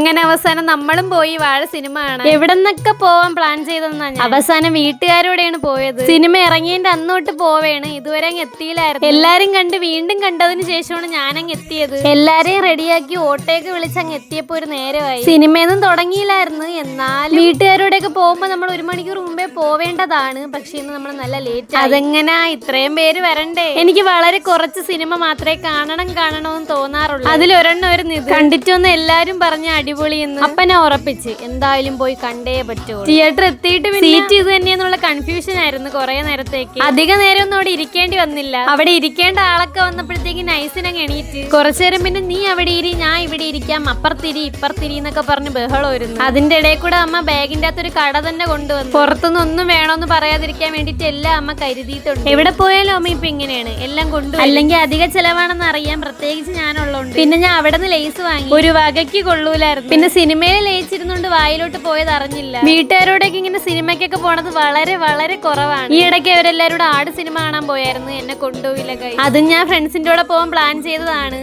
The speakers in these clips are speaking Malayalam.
അങ്ങനെ അവസാനം നമ്മളും പോയി വാഴ സിനിമ കാണാൻ. എവിടെന്നൊക്കെ പോവാൻ പ്ലാൻ ചെയ്തെന്നാ അവസാനം വീട്ടുകാരോടെയാണ് പോയത്. സിനിമ ഇറങ്ങിയതിന്റെ അന്നോട്ട് പോവേണ്, ഇതുവരെ അങ്ങ് എത്തിയില്ലായിരുന്നു. എല്ലാരും കണ്ട് വീണ്ടും കണ്ടതിന് ശേഷമാണ് ഞാനങ്ങ് എത്തിയത്. എല്ലാരെയും റെഡിയാക്കി ഓട്ടോയൊക്കെ വിളിച്ചങ്ങ് എത്തിയപ്പോ ഒരു നേരമായി. സിനിമയൊന്നും തുടങ്ങിയില്ലായിരുന്നു. എന്നാലും വീട്ടുകാരോടെയൊക്കെ പോകുമ്പോ നമ്മൾ 1 മണിക്കൂർ മുമ്പേ പോവേണ്ടതാണ്. പക്ഷെ ഇന്ന് നമ്മൾ നല്ല ലേറ്റ്. അതെങ്ങനാ ഇത്രയും പേര് വരണ്ടേ? എനിക്ക് വളരെ കുറച്ച് സിനിമ മാത്രമേ കാണണമെന്ന് തോന്നാറുള്ളൂ. അതിലൊരെണ്ണം കണ്ടിട്ടൊന്ന് എല്ലാരും പറഞ്ഞ അടിപൊളിയെന്ന്. അപ്പനെ ഉറപ്പിച്ച് എന്തായാലും പോയി കണ്ടേ പറ്റുള്ളൂ. തിയേറ്റർ എത്തിയിട്ട് സീറ്റ് ഇത് തന്നെയെന്നുള്ള കൺഫ്യൂഷൻ ആയിരുന്നു കുറെ നേരത്തേക്ക്. അധിക നേരം ഒന്നും അവിടെ ഇരിക്കേണ്ടി വന്നില്ല. അവിടെ ഇരിക്കേണ്ട ആളൊക്കെ വന്നപ്പോഴത്തേക്ക് നൈസിനങ്ങ് എണീറ്റ് കുറച്ചു നേരം പിന്നെ നീ അവിടെ ഇരി, ഞാൻ ഇവിടെ ഇരിക്കാം, അപ്പുറത്തിരി ഇപ്പുറത്തിരി എന്നൊക്കെ പറഞ്ഞ് ബഹളമായിരുന്നു. അതിന്റെ ഇടയിൽ കൂടെ അമ്മ ബാഗിന്റെ അകത്തൊരു കട തന്നെ കൊണ്ടുവന്നു. പുറത്തുനിന്ന് ഒന്നും വേണോന്ന് പറയാതിരിക്കാൻ വേണ്ടിട്ട് എല്ലാം അമ്മ കരുതിയിട്ടുണ്ട്. എവിടെ പോയാലും അമ്മ ഇപ്പൊ ഇങ്ങനെയാണ്, എല്ലാം കൊണ്ടുപോയി. അല്ലെങ്കിൽ അധിക ചെലവാണെന്ന് അറിയാം, പ്രത്യേകിച്ച് ഞാനുള്ളതുകൊണ്ട്. പിന്നെ ഞാൻ അവിടെ നിന്ന് ലേസ് വാങ്ങി, ഒരു വകയ്ക്ക് കൊള്ളൂലായിരുന്നു. പിന്നെ സിനിമയിൽ ലയിച്ചിരുന്നോണ്ട് വായിലോട്ട് പോയത് അറിഞ്ഞില്ല. വീട്ടുകാരോടൊക്കെ ഇങ്ങനെ സിനിമയ്ക്കൊക്കെ പോണത് വളരെ വളരെ കുറവാണ്. ഈ ഇടയ്ക്ക് അവരെല്ലാരും കൂടെ ആട് സിനിമ കാണാൻ പോയായിരുന്നു, എന്നെ കൊണ്ടുപോയില്ല ഗൈസ്. അതും ഞാൻ ഫ്രണ്ട്സിന്റെ കൂടെ പോകാൻ പ്ലാൻ ചെയ്തതാണ്.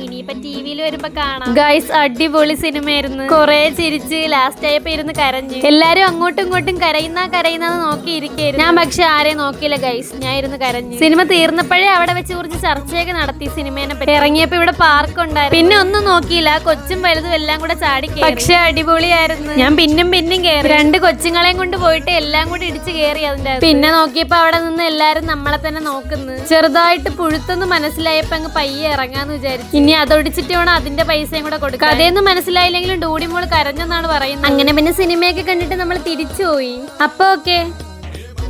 ഇനിയിപ്പൊ ടിവിയിൽ വരുമ്പോ കാണാം ഗൈസ്. അടിപൊളി സിനിമയായിരുന്നു. കുറെ ചിരിച്ച് ലാസ്റ്റ് ആയപ്പോ ഇരുന്ന് കരഞ്ഞു. എല്ലാരും അങ്ങോട്ടും ഇങ്ങോട്ടും കരയുന്ന നോക്കിയിരിക്കായിരുന്നു. ഞാൻ പക്ഷെ ആരെയും നോക്കിയില്ല ഗൈസ്, ഞാൻ ഇരുന്ന് കരഞ്ഞു. സിനിമ തീർന്നപ്പോഴേ അവിടെ വെച്ച് കുറച്ച് ചർച്ചയൊക്കെ നടത്തി സിനിമേനെ പറ്റി. ഇറങ്ങിയപ്പോ ഇവിടെ പാർക്ക് ഉണ്ടായിരുന്നു. പിന്നെ ഒന്നും നോക്കിയില്ല, കൊച്ചും വലുതും എല്ലാം കൂടെ ചാടി. പക്ഷെ അടിപൊളിയായിരുന്നു. ഞാൻ പിന്നും കയറി. 2 കൊച്ചുങ്ങളെയും കൊണ്ട് പോയിട്ട് എല്ലാം കൂടി ഇടിച്ച് കയറി അതിന്റെ. പിന്നെ നോക്കിയപ്പോ അവിടെ നിന്ന് എല്ലാരും നമ്മളെ തന്നെ നോക്കുന്നു. ചെറുതായിട്ട് പുഴുത്തൊന്ന് മനസ്സിലായപ്പോ അങ്ങ് പയ്യെ ഇറങ്ങാന്ന് വിചാരിച്ചു. ഇനി അതൊടിച്ചിട്ട് വേണം അതിന്റെ പൈസയും കൂടെ കൊടുക്കാം. കഥയൊന്നും മനസ്സിലായില്ലെങ്കിലും ഡൂഡിമോള് കരഞ്ഞെന്നാണ് പറയുന്നത്. അങ്ങനെ പിന്നെ സിനിമയൊക്കെ കണ്ടിട്ട് നമ്മൾ തിരിച്ചുപോയി. അപ്പൊ ഓക്കെ.